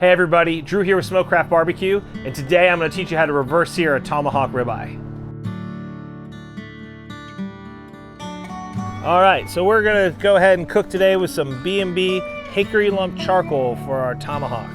Hey everybody, Drew here with Smokecraft Barbecue, and today I'm going to teach you how to reverse sear a Tomahawk Ribeye. Alright, so we're going to go ahead and cook today with some B&B hickory lump charcoal for our Tomahawk.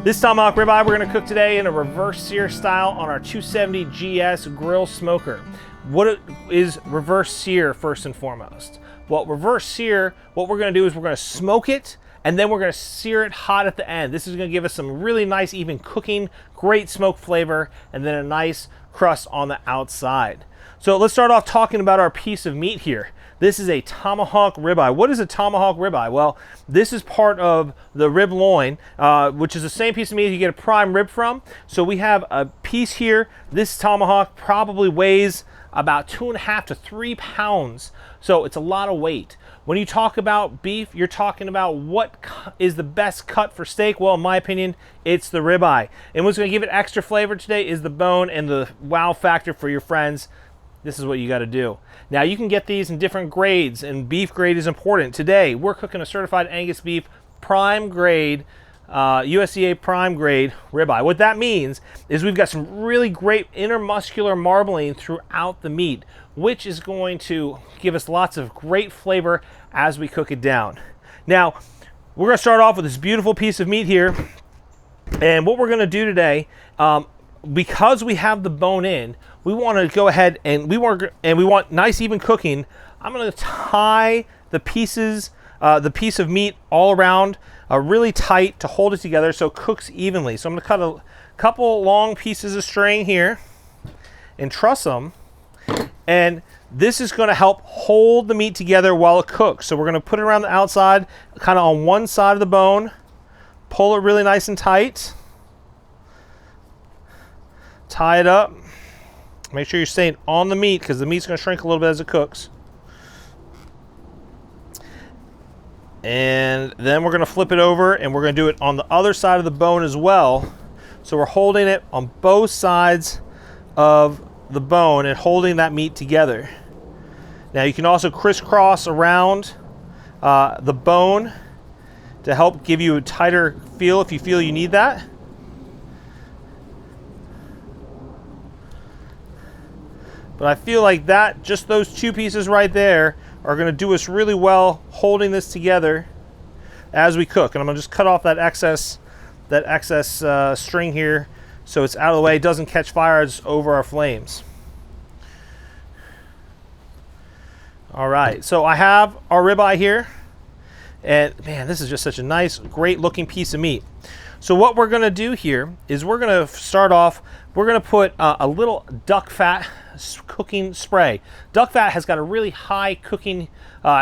This Tomahawk Ribeye we're going to cook today in a reverse sear style on our 270 GS grill smoker. What is reverse sear first and foremost? Well, reverse sear, what we're going to do is we're going to smoke it and then we're going to sear it hot at the end. This is going to give us some really nice even cooking, great smoke flavor, and then a nice crust on the outside. So let's start off talking about our piece of meat here. This is a Tomahawk Ribeye. What is a Tomahawk Ribeye? Well, this is part of the rib loin, which is the same piece of meat you get a prime rib from. So we have a piece here. This Tomahawk probably weighs about 2.5 to 3 pounds. So it's a lot of weight. When you talk about beef, you're talking about what is the best cut for steak. Well, in my opinion, it's the ribeye. And what's going to give it extra flavor today is the bone and the wow factor for your friends. This is what you got to do. Now you can get these in different grades, and beef grade is important. Today we're cooking a certified Angus beef prime grade, USDA prime grade ribeye. What that means is we've got some really great intermuscular marbling throughout the meat, which is going to give us lots of great flavor as we cook it down. Now we're going to start off with this beautiful piece of meat here, and what we're going to do today, because we have the bone in, we want to go ahead and we want nice even cooking. I'm going to tie the pieces, the piece of meat all around really tight to hold it together so it cooks evenly. So I'm going to cut a couple long pieces of string here and truss them, and this is going to help hold the meat together while it cooks. So we're going to put it around the outside, kind of on one side of the bone, pull it really nice and tight, tie it up. Make sure you're staying on the meat because the meat's going to shrink a little bit as it cooks. And then we're going to flip it over and we're going to do it on the other side of the bone as well. So we're holding it on both sides of the bone and holding that meat together. Now you can also crisscross around the bone to help give you a tighter feel if you feel you need that. But I feel like that, just those two pieces right there are going to do us really well holding this together as we cook. And I'm going to just cut off that excess string here so it's out of the way, it doesn't catch fire over our flames. All right, so I have our ribeye here, and man, this is just such a nice, great looking piece of meat. So what we're going to do here is we're going to start off, we're going to put a little duck fat cooking spray. Duck fat has got a really high cooking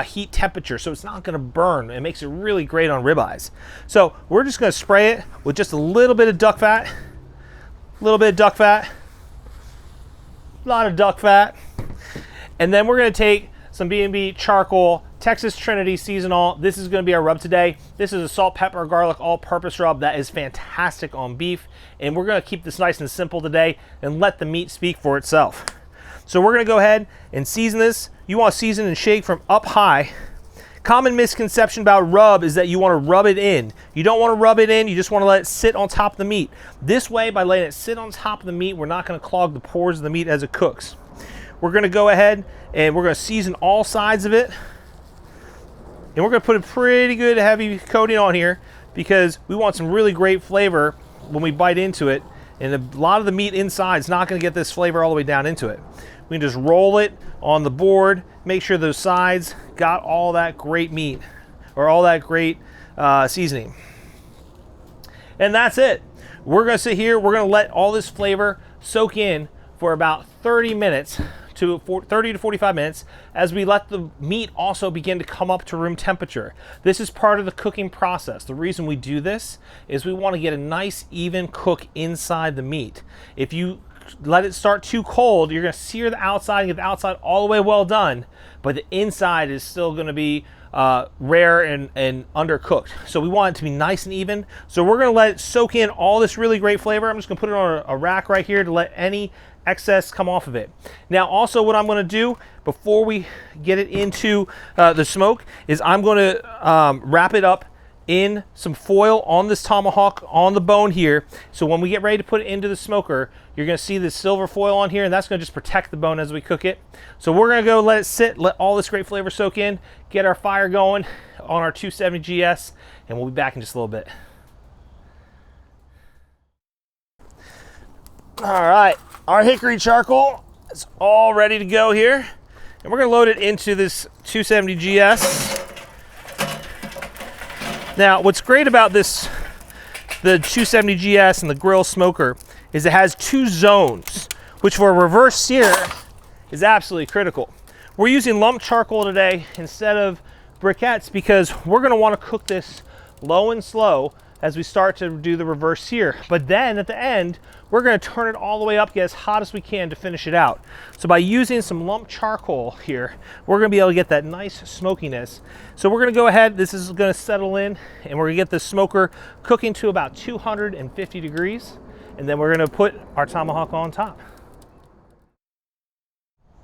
heat temperature, so it's not going to burn. It makes it really great on ribeyes. So we're just going to spray it with just a little bit of duck fat, a little bit of duck fat, a lot of duck fat, and then we're going to take some B&B charcoal, Texas Trinity Seasonal. This is going to be our rub today. This is a salt, pepper, garlic, all-purpose rub that is fantastic on beef, and we're going to keep this nice and simple today and let the meat speak for itself. So we're going to go ahead and season this. You want to season and shake from up high. Common misconception about rub is that you want to rub it in. You don't want to rub it in, you just want to let it sit on top of the meat. This way, by letting it sit on top of the meat, we're not going to clog the pores of the meat as it cooks. We're going to go ahead and we're going to season all sides of it. And we're going to put a pretty good heavy coating on here because we want some really great flavor when we bite into it. And a lot of the meat inside is not going to get this flavor all the way down into it. We can just roll it on the board, make sure those sides got all that great meat or all that great seasoning. And that's it. We're going to sit here, we're going to let all this flavor soak in for about 30 minutes to 30 to 45 minutes as we let the meat also begin to come up to room temperature. This is part of the cooking process. The reason we do this is we want to get a nice even cook inside the meat. If you let it start too cold, you're gonna sear the outside and get the outside all the way well done, but the inside is still gonna be rare and undercooked. So we want it to be nice and even. So we're gonna let it soak in all this really great flavor. I'm just gonna put it on a rack right here to let any excess come off of it. Now also what I'm gonna do before we get it into the smoke is I'm gonna wrap it up in some foil on this tomahawk on the bone here. So when we get ready to put it into the smoker, you're gonna see the silver foil on here, and that's gonna just protect the bone as we cook it. So we're gonna go let it sit, let all this great flavor soak in, get our fire going on our 270 GS, and we'll be back in just a little bit. All right, our hickory charcoal is all ready to go here, and we're gonna load it into this 270 GS. Now, what's great about this, the 270 GS and the grill smoker, is it has two zones, which for a reverse sear is absolutely critical. We're using lump charcoal today instead of briquettes because we're gonna wanna cook this low and slow as we start to do the reverse sear. But then at the end, we're gonna turn it all the way up, get as hot as we can to finish it out. So by using some lump charcoal here, we're gonna be able to get that nice smokiness. So we're gonna go ahead, this is gonna settle in, and we're gonna get the smoker cooking to about 250 degrees, and then we're gonna put our tomahawk on top.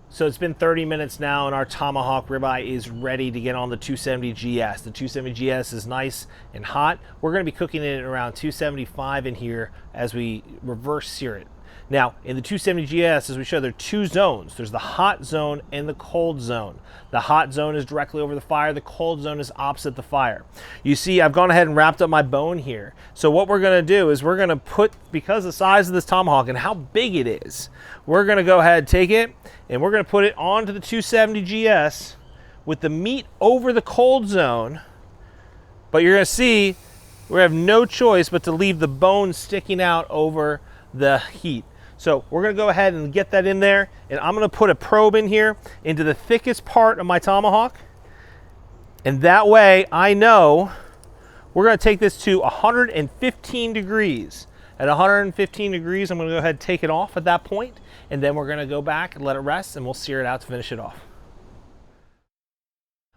So it's been 30 minutes now, and our tomahawk ribeye is ready to get on the 270 GS. The 270 GS is nice and hot. We're gonna be cooking it at around 275 in here as we reverse sear it. Now, in the 270 GS, as we show, there are two zones. There's the hot zone and the cold zone. The hot zone is directly over the fire. The cold zone is opposite the fire. You see, I've gone ahead and wrapped up my bone here. So what we're gonna do is we're gonna put, because of the size of this tomahawk and how big it is, we're gonna go ahead and take it and we're gonna put it onto the 270 GS with the meat over the cold zone. But you're gonna see, we have no choice but to leave the bone sticking out over the heat. So we're gonna go ahead and get that in there, and I'm gonna put a probe in here into the thickest part of my tomahawk, and that way I know we're gonna take this to 115 degrees. At 115 degrees, I'm gonna go ahead and take it off at that point, and then we're gonna go back and let it rest, and we'll sear it out to finish it off.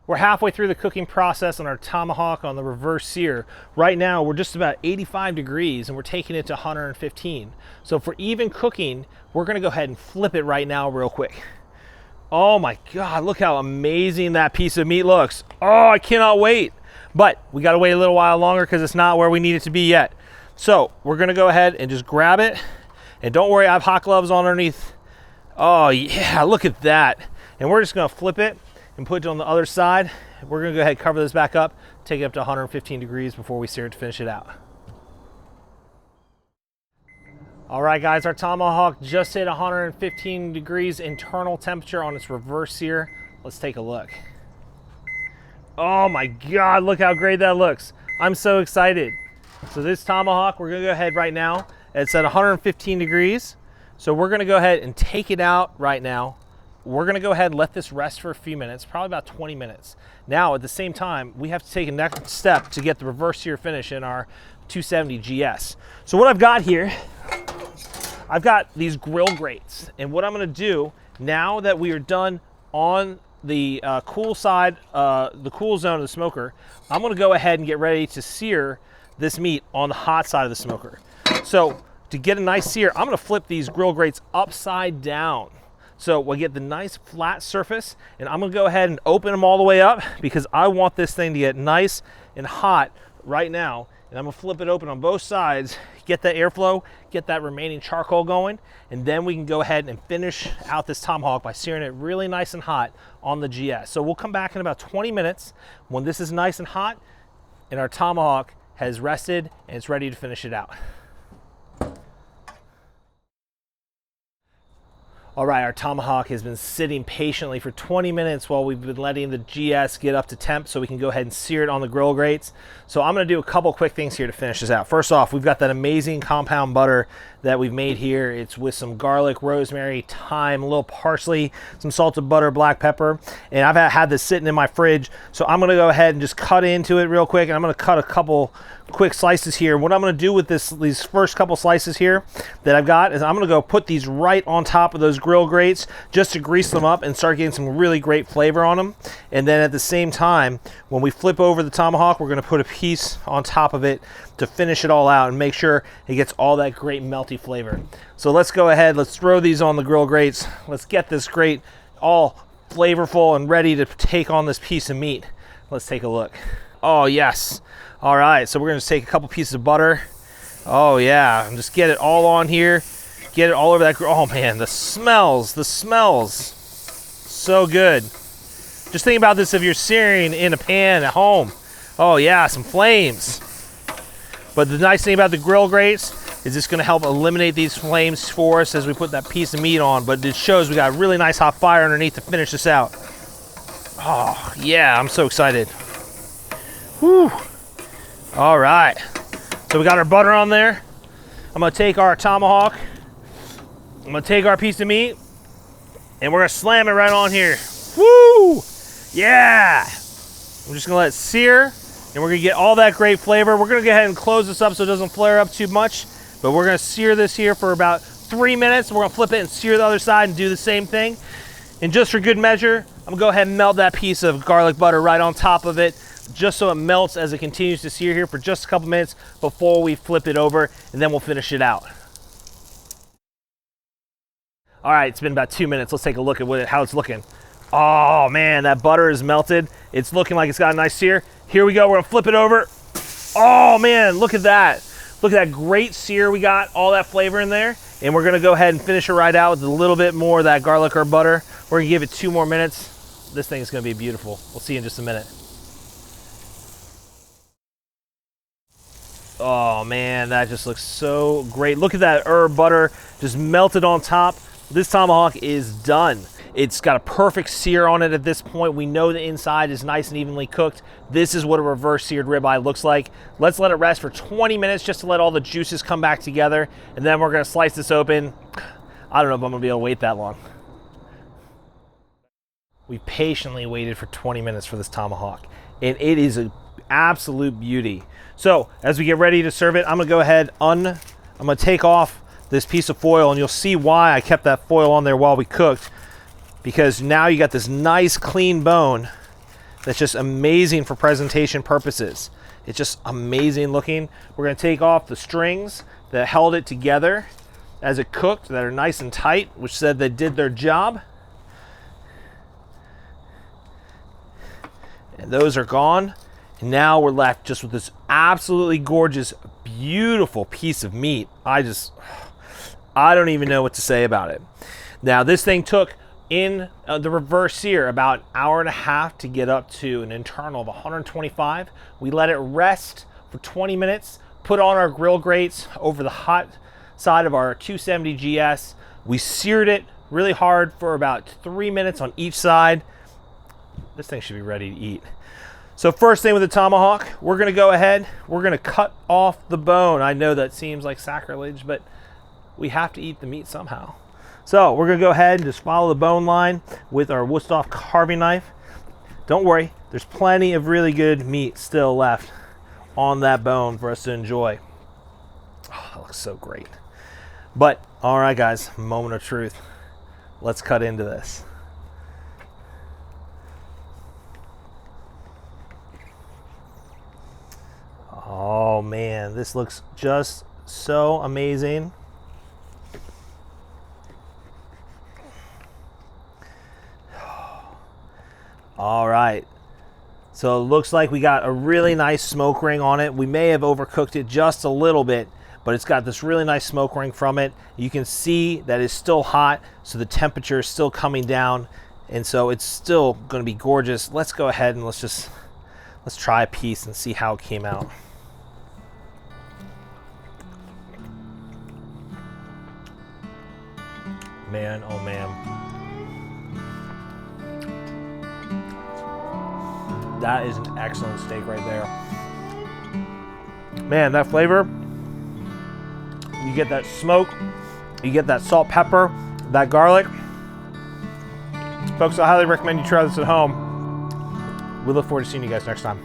We're halfway through the cooking process on our tomahawk on the reverse sear. Right now, we're just about 85 degrees and we're taking it to 115. So for even cooking, we're gonna go ahead and flip it right now real quick. Oh my God, look how amazing that piece of meat looks. Oh, I cannot wait. But we gotta wait a little while longer because it's not where we need it to be yet. So we're gonna go ahead and just grab it. And don't worry, I have hot gloves on underneath. Oh yeah, look at that. And we're just gonna flip it and put it on the other side. We're gonna go ahead and cover this back up, take it up to 115 degrees before we sear it to finish it out. All right guys, our tomahawk just hit 115 degrees internal temperature on its reverse sear. Let's take a look. Oh my God, look how great that looks. I'm so excited. So this tomahawk, we're gonna go ahead right now. It's at 115 degrees. So we're gonna go ahead and take it out right now. We're gonna go ahead and let this rest for a few minutes, probably about 20 minutes. Now, at the same time, we have to take a next step to get the reverse sear finish in our 270 GS. So what I've got here, I've got these grill grates. And what I'm gonna do, now that we are done on the cool side, the cool zone of the smoker, I'm gonna go ahead and get ready to sear this meat on the hot side of the smoker. So to get a nice sear, I'm gonna flip these grill grates upside down. So we'll get the nice flat surface, and I'm gonna go ahead and open them all the way up because I want this thing to get nice and hot right now. And I'm gonna flip it open on both sides, get that airflow, get that remaining charcoal going, and then we can go ahead and finish out this tomahawk by searing it really nice and hot on the GS. So we'll come back in about 20 minutes when this is nice and hot and our tomahawk has rested and it's ready to finish it out. All right, our tomahawk has been sitting patiently for 20 minutes while we've been letting the GS get up to temp so we can go ahead and sear it on the grill grates. So I'm gonna do a couple quick things here to finish this out. First off, we've got that amazing compound butter that we've made here. It's with some garlic, rosemary, thyme, a little parsley, some salted butter, black pepper. And I've had this sitting in my fridge. So I'm gonna go ahead and just cut into it real quick. And I'm gonna cut a couple quick slices here. What I'm gonna do with these first couple slices here that I've got is I'm gonna go put these right on top of those grill grates just to grease them up and start getting some really great flavor on them. And then at the same time, when we flip over the tomahawk, we're gonna put a piece on top of it to finish it all out and make sure it gets all that great melty flavor. So let's go ahead, let's throw these on the grill grates. Let's get this grate all flavorful and ready to take on this piece of meat. Let's take a look. Oh yes. All right, so we're gonna take a couple pieces of butter. Oh yeah, and just get it all on here. Get it all over that grill. Oh man, the smells. So good. Just think about this if you're searing in a pan at home. Oh yeah, some flames. But the nice thing about the grill grates is it's gonna help eliminate these flames for us as we put that piece of meat on, but it shows we got a really nice hot fire underneath to finish this out. Oh yeah, I'm so excited. Whew. All right, so we got our butter on there. I'm gonna take our tomahawk, I'm gonna take our piece of meat, and we're gonna slam it right on here. Woo! Yeah! I'm just gonna let it sear, and we're gonna get all that great flavor. We're gonna go ahead and close this up so it doesn't flare up too much, but we're gonna sear this here for about 3 minutes. We're gonna flip it and sear the other side and do the same thing. And just for good measure, I'm gonna go ahead and melt that piece of garlic butter right on top of it, just so it melts as it continues to sear here for just a couple minutes before we flip it over, and then we'll finish it out. All right, it's been about 2 minutes. Let's take a look at how it's looking. Oh man, that butter is melted. It's looking like it's got a nice sear. Here we go, we're gonna flip it over. Oh man, look at that. Look at that great sear we got, all that flavor in there. And we're gonna go ahead and finish it right out with a little bit more of that garlic or butter. We're gonna give it 2 more minutes. This thing is gonna be beautiful. We'll see you in just a minute. Oh man, that just looks so great. Look at that herb butter just melted on top. This tomahawk is done. It's got a perfect sear on it at this point. We know the inside is nice and evenly cooked. This is what a reverse seared ribeye looks like. Let's let it rest for 20 minutes just to let all the juices come back together. And then we're gonna slice this open. I don't know if I'm gonna be able to wait that long. We patiently waited for 20 minutes for this tomahawk, and it is an absolute beauty. So as we get ready to serve it, I'm gonna go ahead, I'm gonna take off this piece of foil, and you'll see why I kept that foil on there while we cooked, because now you got this nice clean bone that's just amazing for presentation purposes. It's just amazing looking. We're gonna take off the strings that held it together as it cooked, that are nice and tight, which said they did their job. And those are gone. And now we're left just with this absolutely gorgeous, beautiful piece of meat. I don't even know what to say about it. Now this thing took in the reverse sear about an hour and a half to get up to an internal of 125. We let it rest for 20 minutes, put on our grill grates over the hot side of our 270 GS. We seared it really hard for about 3 minutes on each side. This thing should be ready to eat. So first thing with the tomahawk, we're gonna go ahead, we're gonna cut off the bone. I know that seems like sacrilege, but we have to eat the meat somehow. So we're gonna go ahead and just follow the bone line with our Wusthof carving knife. Don't worry, there's plenty of really good meat still left on that bone for us to enjoy. Oh, that looks so great. But all right guys, moment of truth. Let's cut into this. Oh man, this looks just so amazing. All right, so it looks like we got a really nice smoke ring on it. We may have overcooked it just a little bit, but it's got this really nice smoke ring from it. You can see that it's still hot, so the temperature is still coming down, and so it's still going to be gorgeous. Let's go ahead and let's try a piece and see how it came out. Man, oh man. That is an excellent steak right there. Man, that flavor, you get that smoke, you get that salt, pepper, that garlic. Folks, I highly recommend you try this at home. We look forward to seeing you guys next time.